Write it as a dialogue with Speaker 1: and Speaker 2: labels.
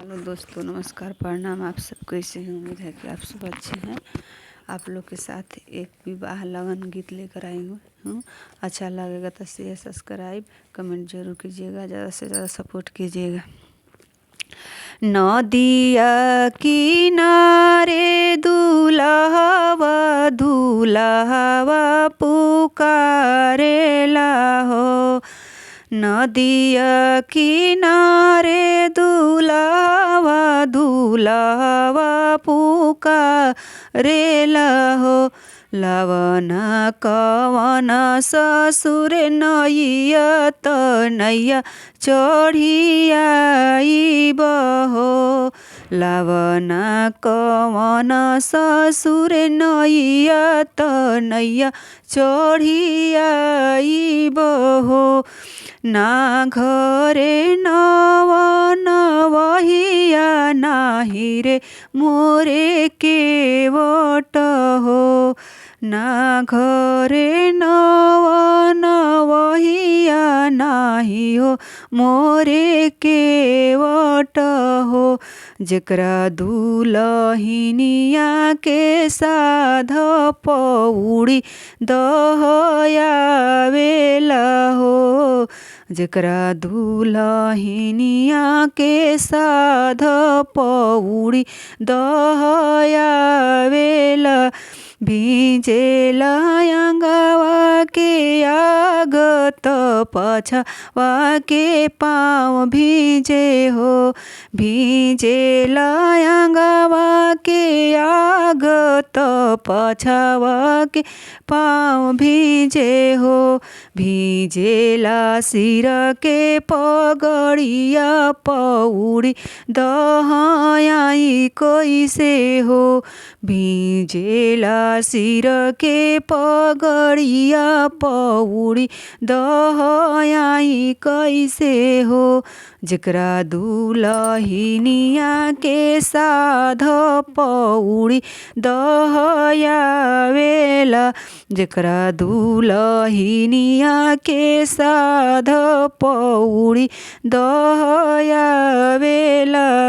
Speaker 1: Hello दोस्तों, नमस्कार, प्रणाम। आप सब कैसे हैं? उम्मीद है कि आप सब अच्छे हैं। आप लोग के साथ एक विवाह लगन गीत लेकर आई हूँ। अच्छा लगेगा तो शेयर सब्सक्राइब कमेंट जरूर कीजिएगा, ज़्यादा से ज़्यादा सपोर्ट कीजिएगा। नदिया किनारे दूल्हा दूल्हा पुकारेला हो। नदिया किनारे दूल्हा दूल्हा पुकारेला हो। लवन कवन ससुर नैया तनैया चढ़ियाइब हो। लवन कवन ससुर नैया तनैया चढ़ियाइब हो। ना घरे नवन वहिया नाही रे मोरे केवट हो। ना घरे नवन वहिया नाही हो मोरे केवट हो। जेकरा दुलहिनिया के साध पौड़ी दहयावेला हो। जेकरा दुलहिनिया के साध पौड़ी दहयावेला। भीजेला अंगवा के आगत पछवा के पाँव भीजे हो। भीजेला अंगवा के आगत पछवा के पाँव भीजे हो। भीजेला सिर के पगड़िया पौड़ी दहयाई कैसे हो। भीजेला सिर के पगड़िया पौड़ी दहयाई कैसे हो। जेकरा दुलहिनिया के साध पौड़ी दहयावेला। जेकरा दुलहिनिया के साध पौड़ी दहयावेला।